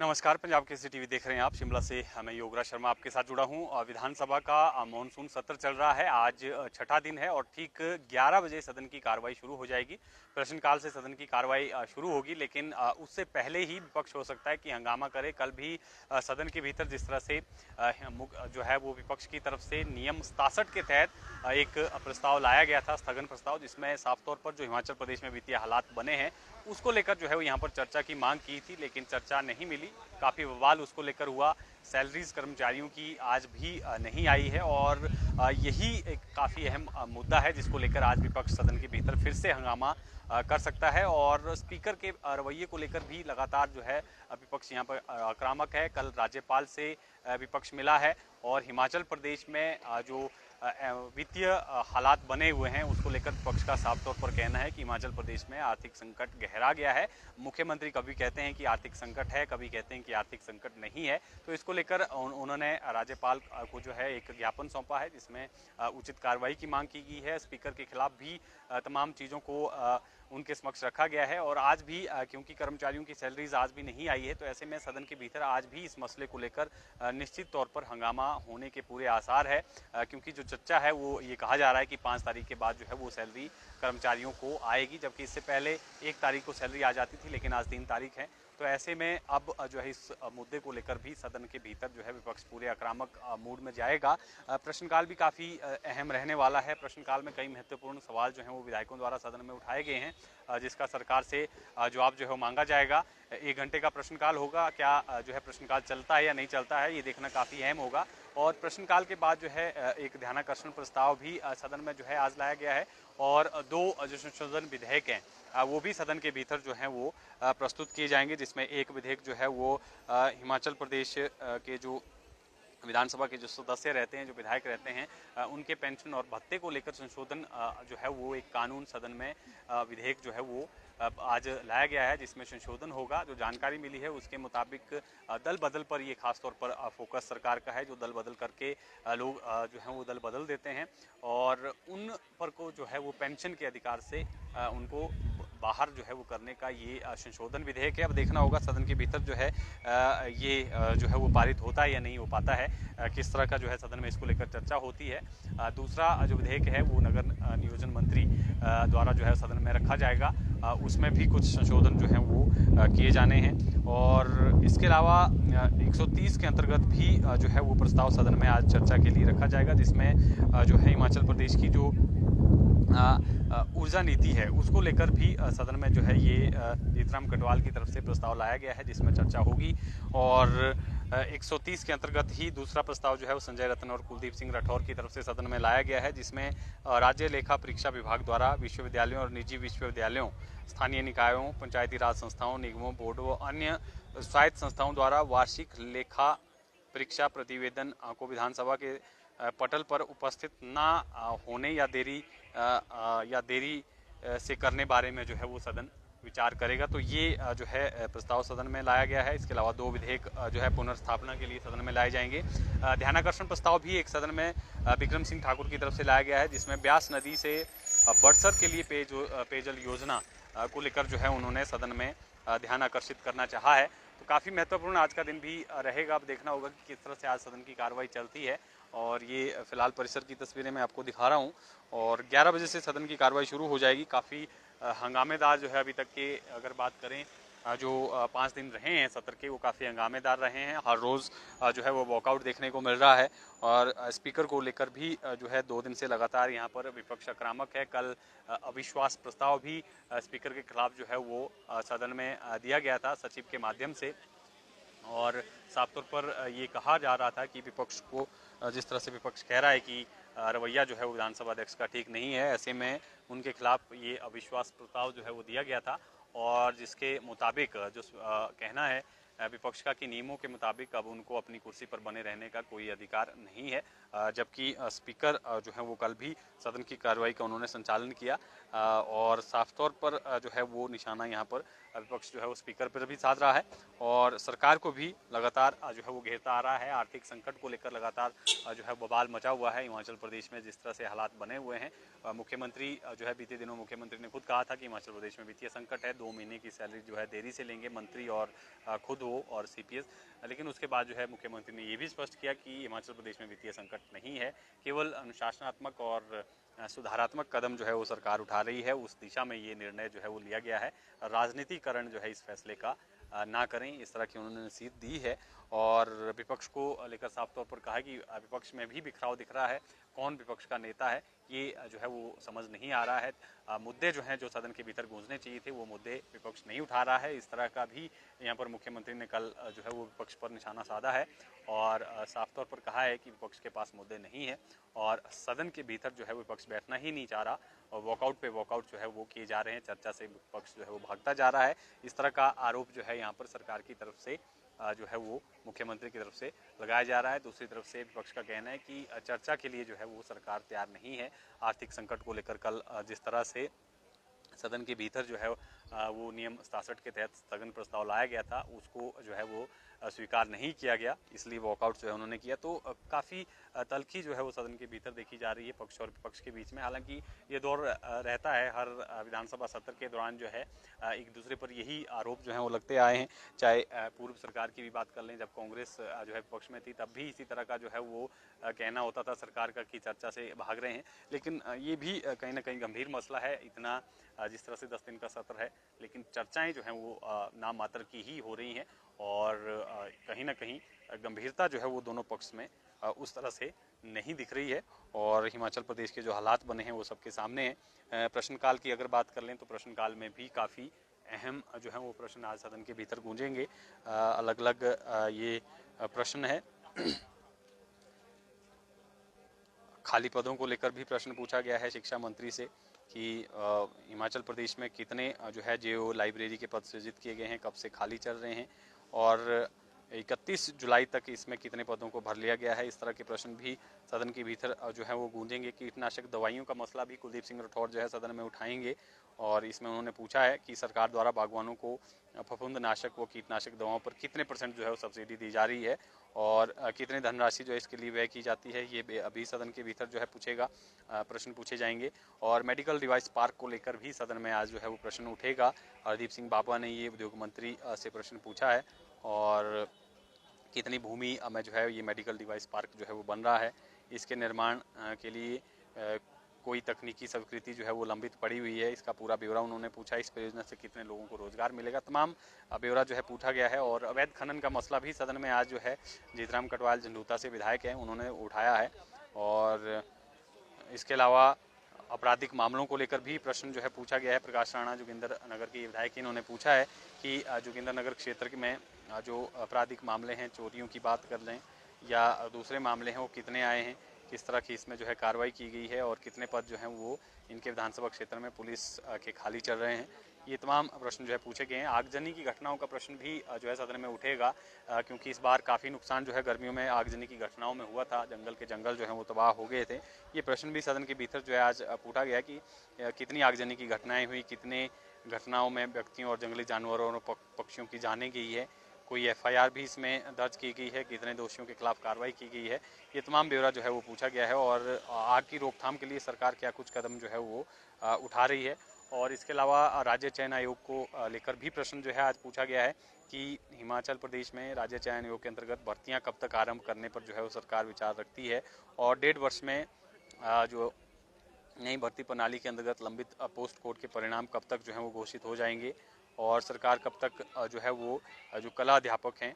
नमस्कार, पंजाब केसरी टीवी देख रहे हैं आप। शिमला से मैं योगराज शर्मा आपके साथ जुड़ा हूं। विधानसभा का मॉनसून सत्र चल रहा है। आज छठा दिन है और ठीक 11 बजे सदन की कार्रवाई शुरू हो जाएगी। प्रश्नकाल से सदन की कार्रवाई शुरू होगी, लेकिन उससे पहले ही विपक्ष हो सकता है कि हंगामा करे। कल भी सदन के भीतर जिस तरह से जो है वो विपक्ष की तरफ से नियम 67 के तहत एक प्रस्ताव लाया गया था, स्थगन प्रस्ताव, जिसमें साफ तौर पर जो हिमाचल प्रदेश में वित्तीय हालात बने हैं उसको लेकर जो है वो यहाँ पर चर्चा की मांग की थी, लेकिन चर्चा नहीं मिली। काफ़ी बवाल उसको लेकर हुआ। सैलरीज कर्मचारियों की आज भी नहीं आई है और यही एक काफ़ी अहम मुद्दा है जिसको लेकर आज विपक्ष सदन के भीतर फिर से हंगामा कर सकता है। और स्पीकर के रवैये को लेकर भी लगातार जो है विपक्ष यहाँ पर आक्रामक है। कल राज्यपाल से विपक्ष मिला है और हिमाचल प्रदेश में जो वित्तीय हालात बने हुए हैं उसको लेकर विपक्ष का साफ तौर पर कहना है कि हिमाचल प्रदेश में आर्थिक संकट गहरा गया है। मुख्यमंत्री कभी कहते हैं कि आर्थिक संकट है, कभी कहते हैं कि आर्थिक संकट नहीं है। तो इसको लेकर उन्होंने राज्यपाल को जो है एक ज्ञापन सौंपा है जिसमें उचित कार्रवाई की मांग की गई है। स्पीकर के खिलाफ भी तमाम चीज़ों को उनके समक्ष रखा गया है। और आज भी क्योंकि कर्मचारियों की सैलरीज आज भी नहीं आई है, तो ऐसे में सदन के भीतर आज भी इस मसले को लेकर निश्चित तौर पर हंगामा होने के पूरे आसार है। क्योंकि जो चर्चा है वो ये कहा जा रहा है कि 5 तारीख के बाद जो है वो सैलरी कर्मचारियों को आएगी, जबकि इससे पहले 1 तारीख को सैलरी आ जाती थी, लेकिन आज 3 तारीख है। तो ऐसे में अब जो है इस मुद्दे को लेकर भी सदन के भीतर जो है विपक्ष पूरे आक्रामक मूड में जाएगा। प्रश्नकाल भी काफ़ी अहम रहने वाला है। प्रश्नकाल में कई महत्वपूर्ण सवाल जो हैं वो विधायकों द्वारा सदन में उठाए गए हैं, जिसका सरकार से जवाब जो है मांगा जाएगा। 1 घंटे का प्रश्नकाल होगा। क्या जो है प्रश्नकाल चलता है या नहीं चलता है, ये देखना काफ़ी अहम होगा। और प्रश्नकाल के बाद जो है एक ध्यानाकर्षण प्रस्ताव भी सदन में जो है आज लाया गया है और 2 जो संशोधन विधेयक हैं वो भी सदन के भीतर जो है वो प्रस्तुत किए जाएंगे, जिसमें एक विधेयक जो है वो हिमाचल प्रदेश के जो विधानसभा के जो सदस्य रहते हैं, जो विधायक रहते हैं, उनके पेंशन और भत्ते को लेकर संशोधन जो है वो एक कानून सदन में विधेयक जो है वो आज लाया गया है, जिसमें संशोधन होगा। जो जानकारी मिली है उसके मुताबिक दल बदल पर ये खास तौर पर फोकस सरकार का है। जो दल बदल करके लोग जो हैं वो दल बदल देते हैं और उन पर को जो है वो पेंशन के अधिकार से उनको बाहर जो है वो करने का ये संशोधन विधेयक है। अब देखना होगा सदन के भीतर जो है ये जो है वो पारित होता है या नहीं हो पाता है, किस तरह का जो है सदन में इसको लेकर चर्चा होती है। दूसरा जो विधेयक है वो नगर नियोजन मंत्री द्वारा जो है सदन में रखा जाएगा। उसमें भी कुछ संशोधन जो हैं वो किए जाने हैं। और इसके अलावा 130 के अंतर्गत भी जो है वो प्रस्ताव सदन में आज चर्चा के लिए रखा जाएगा, जिसमें जो है हिमाचल प्रदेश की जो ऊर्जा नीति है उसको लेकर भी सदन में जो है ये जीतराम कटवाल की तरफ से प्रस्ताव लाया गया है, जिसमें चर्चा होगी। और 130 के अंतर्गत ही दूसरा प्रस्ताव जो है वो संजय रतन और कुलदीप सिंह राठौर की तरफ से सदन में लाया गया है, जिसमें राज्य लेखा परीक्षा विभाग द्वारा विश्वविद्यालयों और निजी विश्वविद्यालयों, स्थानीय निकायों, पंचायती राज संस्थाओं, निगमों, बोर्डों व अन्य स्वायत्त संस्थाओं द्वारा वार्षिक लेखा परीक्षा प्रतिवेदन को विधानसभा के पटल पर उपस्थित ना होने या देरी से करने बारे में जो है वो सदन विचार करेगा। तो ये जो है प्रस्ताव सदन में लाया गया है। इसके अलावा 2 विधेयक जो है पुनर्स्थापना के लिए सदन में लाए जाएंगे। ध्यानाकर्षण प्रस्ताव भी एक सदन में विक्रम सिंह ठाकुर की तरफ से लाया गया है, जिसमें ब्यास नदी से बड़सर के लिए पेयजल योजना को लेकर जो है उन्होंने सदन में ध्यान आकर्षित करना चाहा है। तो काफ़ी महत्वपूर्ण आज का दिन भी रहेगा। अब देखना होगा कि किस तरह से आज सदन की कार्रवाई चलती है। और ये फिलहाल परिसर की तस्वीरें मैं आपको दिखा रहा हूँ और 11 बजे से सदन की कार्रवाई शुरू हो जाएगी। काफ़ी हंगामेदार जो है अभी तक के अगर बात करें जो 5 दिन रहे हैं सत्र के, वो काफ़ी हंगामेदार रहे हैं। हर रोज़ जो है वो वॉकआउट देखने को मिल रहा है और स्पीकर को लेकर भी जो है 2 दिन से लगातार यहाँ पर विपक्ष आक्रामक है। कल अविश्वास प्रस्ताव भी स्पीकर के खिलाफ जो है वो सदन में दिया गया था सचिव के माध्यम से। और साफ तौर पर ये कहा जा रहा था कि विपक्ष को जिस तरह से विपक्ष कह रहा है कि रवैया जो है वो विधानसभा अध्यक्ष का ठीक नहीं है, ऐसे में उनके खिलाफ ये अविश्वास प्रस्ताव जो है वो दिया गया था। और जिसके मुताबिक जो कहना है विपक्ष का कि नियमों के मुताबिक अब उनको अपनी कुर्सी पर बने रहने का कोई अधिकार नहीं है, जबकि स्पीकर जो है वो कल भी सदन की कार्रवाई का उन्होंने संचालन किया। और साफ तौर पर जो है वो निशाना यहाँ पर विपक्ष जो है वो स्पीकर पर भी साध रहा है और सरकार को भी लगातार जो है वो घेरता आ रहा है। आर्थिक संकट को लेकर लगातार जो है बवाल मचा हुआ है हिमाचल प्रदेश में, जिस तरह से हालात बने हुए हैं। मुख्यमंत्री जो है बीते दिनों मुख्यमंत्री ने खुद कहा था कि हिमाचल प्रदेश में वित्तीय संकट है, 2 महीने की सैलरी जो है देरी से लेंगे मंत्री और खुद हो और सीपीएस, लेकिन उसके बाद जो है मुख्यमंत्री ने ये भी स्पष्ट किया कि हिमाचल प्रदेश में वित्तीय संकट नहीं है, केवल अनुशासनात्मक और सुधारात्मक कदम जो है वो सरकार उठा रही है, उस दिशा में ये निर्णय जो है वो लिया गया है। राजनीतिकरण जो है इस फैसले का ना करें, इस तरह की उन्होंने नसीहत दी है। और विपक्ष को लेकर साफ तौर पर कहा कि विपक्ष में भी बिखराव दिख रहा है, कौन विपक्ष का नेता है ये जो है वो समझ नहीं आ रहा है। मुद्दे जो हैं जो सदन के भीतर गूंजने चाहिए थे वो मुद्दे विपक्ष नहीं उठा रहा है, इस तरह का भी यहाँ पर मुख्यमंत्री ने कल जो है वो विपक्ष पर निशाना साधा है और साफ तौर पर कहा है कि विपक्ष के पास मुद्दे नहीं है और सदन के भीतर जो है विपक्ष बैठना ही नहीं चाह रहा और वॉकआउट पे वॉकआउट जो है वो किए जा रहे हैं, चर्चा से विपक्ष जो है वो भागता जा रहा है। इस तरह का आरोप जो है यहाँ पर सरकार की तरफ से जो है वो मुख्यमंत्री की तरफ से लगाया जा रहा है। दूसरी तरफ से विपक्ष का कहना है कि चर्चा के लिए जो है वो सरकार तैयार नहीं है। आर्थिक संकट को लेकर कल जिस तरह से सदन के भीतर जो है वो नियम 67 के तहत स्थगन प्रस्ताव लाया गया था, उसको जो है वो स्वीकार नहीं किया गया, इसलिए वॉकआउट जो है उन्होंने किया। तो काफ़ी तल्खी जो है वो सदन के भीतर देखी जा रही है पक्ष और विपक्ष के बीच में। हालांकि ये दौर रहता है हर विधानसभा सत्र के दौरान, जो है एक दूसरे पर यही आरोप जो है वो लगते आए हैं। चाहे पूर्व सरकार की भी बात कर लें, जब कांग्रेस जो है विपक्ष में थी तब भी इसी तरह का जो है वो कहना होता था सरकार का कि चर्चा से भाग रहे हैं। लेकिन ये भी कहीं ना कहीं गंभीर मसला है। इतना जिस तरह से 10 दिन का सत्र है, लेकिन चर्चाएं जो हैं वो नाम मात्र की ही हो रही हैं और कहीं ना कहीं गंभीरता जो है वो दोनों पक्ष में उस तरह से नहीं दिख रही है। और हिमाचल प्रदेश के जो हालात बने हैं वो सबके सामने हैं। प्रश्नकाल की अगर बात कर लें तो प्रश्नकाल में भी काफ़ी अहम जो है वो प्रश्न आज सदन के भीतर गूंजेंगे। अलग अलग ये प्रश्न है। खाली पदों को लेकर भी प्रश्न पूछा गया है शिक्षा मंत्री से कि हिमाचल प्रदेश में कितने जो है जो लाइब्रेरी के पद सृजित किए गए हैं, कब से खाली चल रहे हैं और 31 जुलाई तक इसमें कितने पदों को भर लिया गया है। इस तरह के प्रश्न भी सदन के भीतर जो है वो गूंजेंगे। कीटनाशक दवाइयों का मसला भी कुलदीप सिंह राठौर जो है सदन में उठाएंगे और इसमें उन्होंने पूछा है कि सरकार द्वारा बागवानों को फफूंदनाशक व कीटनाशक दवाओं पर कितने % जो है वो सब्सिडी दी जा रही है और कितनी धनराशि जो है इसके लिए व्यय की जाती है, ये अभी सदन के भीतर जो है पूछेगा, प्रश्न पूछे जाएंगे। और मेडिकल डिवाइस पार्क को लेकर भी सदन में आज जो है वो प्रश्न उठेगा। हरदीप सिंह बाबा ने ये उद्योग मंत्री से प्रश्न पूछा है और कितनी भूमि में जो है ये मेडिकल डिवाइस पार्क जो है वो बन रहा है, इसके निर्माण के लिए कोई तकनीकी स्वीकृति जो है वो लंबित पड़ी हुई है, इसका पूरा ब्यौरा उन्होंने पूछा। इस परियोजना से कितने लोगों को रोजगार मिलेगा, तमाम ब्यौरा जो है पूछा गया है। और अवैध खनन का मसला भी सदन में आज जो है जीतराम कटवाल झंडूता से विधायक हैं, उन्होंने उठाया है। और इसके अलावा आपराधिक मामलों को लेकर भी प्रश्न जो है पूछा गया है। प्रकाश राणा जोगिंदर नगर के विधायक, इन्होंने पूछा है कि जोगिंदर नगर क्षेत्र में जो आपराधिक मामले हैं, चोरियों की बात कर लें या दूसरे मामले हैं, वो कितने आए हैं, किस तरह की इसमें जो है कार्रवाई की गई है और कितने पद जो हैं वो इनके विधानसभा क्षेत्र में पुलिस के खाली चल रहे हैं। ये तमाम प्रश्न जो है पूछे गए हैं। आगजनी की घटनाओं का प्रश्न भी जो है सदन में उठेगा, क्योंकि इस बार काफ़ी नुकसान जो है गर्मियों में आगजनी की घटनाओं में हुआ था, जंगल के जंगल जो है वो तबाह हो गए थे। ये प्रश्न भी सदन के भीतर जो है आज पूछा गया कि कितनी आगजनी की घटनाएं हुई, कितने घटनाओं में व्यक्तियों और जंगली जानवरों और पक्षियों की जानें गई है, कोई FIR भी इसमें दर्ज की गई है, कितने दोषियों के खिलाफ कार्रवाई की गई है, ये तमाम ब्यौरा जो है वो पूछा गया है। और आग की रोकथाम के लिए सरकार क्या कुछ कदम जो है वो उठा रही है। और इसके अलावा राज्य चयन आयोग को लेकर भी प्रश्न जो है आज पूछा गया है कि हिमाचल प्रदेश में राज्य चयन आयोग के अंतर्गत भर्तियां कब तक आरंभ करने पर जो है वो सरकार विचार रखती है और 1.5 वर्ष में जो नई भर्ती प्रणाली के अंतर्गत लंबित पोस्ट कोड के परिणाम कब तक जो है वो घोषित हो जाएंगे और सरकार कब तक जो है वो जो कला अध्यापक हैं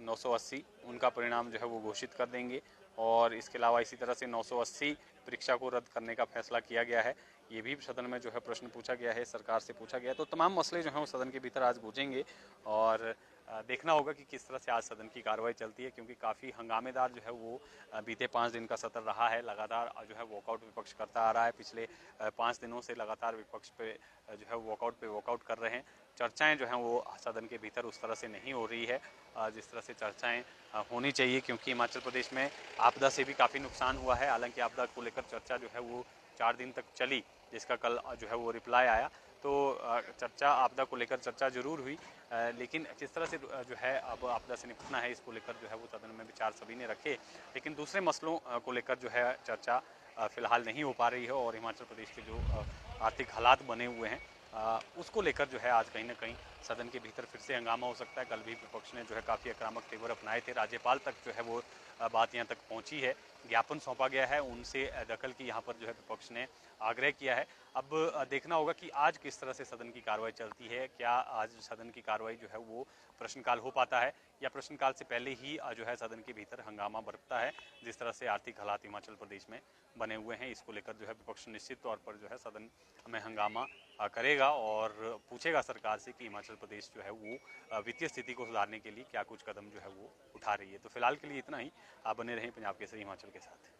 980 उनका परिणाम जो है वो घोषित कर देंगे। और इसके अलावा इसी तरह से 980 परीक्षा को रद्द करने का फैसला किया गया है, ये भी सदन में जो है प्रश्न पूछा गया है, सरकार से पूछा गया है। तो तमाम मसले जो हैं वो सदन के भीतर आज गूंजेंगे और देखना होगा कि किस तरह से आज सदन की कार्रवाई चलती है, क्योंकि काफ़ी हंगामेदार जो है वो बीते 5 दिन का सत्र रहा है। लगातार जो है वॉकआउट विपक्ष करता आ रहा है, पिछले 5 दिनों से लगातार विपक्ष पे जो है वॉकआउट कर रहे हैं। चर्चाएं जो हैं वो सदन के भीतर उस तरह से नहीं हो रही है जिस तरह से चर्चाएं होनी चाहिए, क्योंकि हिमाचल प्रदेश में आपदा से भी काफ़ी नुकसान हुआ है। हालांकि आपदा को लेकर चर्चा जो है वो 4 दिन तक चली, जिसका कल जो है वो रिप्लाई आया। तो चर्चा आपदा को लेकर चर्चा जरूर हुई, लेकिन जिस तरह से जो है अब आपदा से निपटना है इसको लेकर जो है वो सदन में विचार सभी ने रखे, लेकिन दूसरे मसलों को लेकर जो है चर्चा फिलहाल नहीं हो पा रही है। और हिमाचल प्रदेश के जो आर्थिक हालात बने हुए हैं उसको लेकर जो है आज कहीं ना कहीं सदन के भीतर फिर से हंगामा हो सकता है। कल भी विपक्ष ने जो है काफ़ी आक्रामक तेवर अपनाए थे, राज्यपाल तक जो है वो बात यहाँ तक पहुँची है, ज्ञापन सौंपा गया है, उनसे दखल की यहाँ पर जो है विपक्ष ने आग्रह किया है। अब देखना होगा कि आज किस तरह से सदन की कार्रवाई चलती है, क्या आज सदन की कार्रवाई जो है वो प्रश्नकाल हो पाता है या प्रश्नकाल से पहले ही जो है सदन के भीतर हंगामा बरतता है। जिस तरह से आर्थिक हालात हिमाचल प्रदेश में बने हुए हैं, इसको लेकर जो है विपक्ष निश्चित तौर पर जो है सदन में हंगामा करेगा और पूछेगा सरकार से कि हिमाचल प्रदेश जो है वो वित्तीय स्थिति को सुधारने के लिए क्या कुछ कदम जो है वो उठा रही है। तो फिलहाल के लिए इतना ही। आप बने रहें पंजाब केसरी हिमाचल के साथ।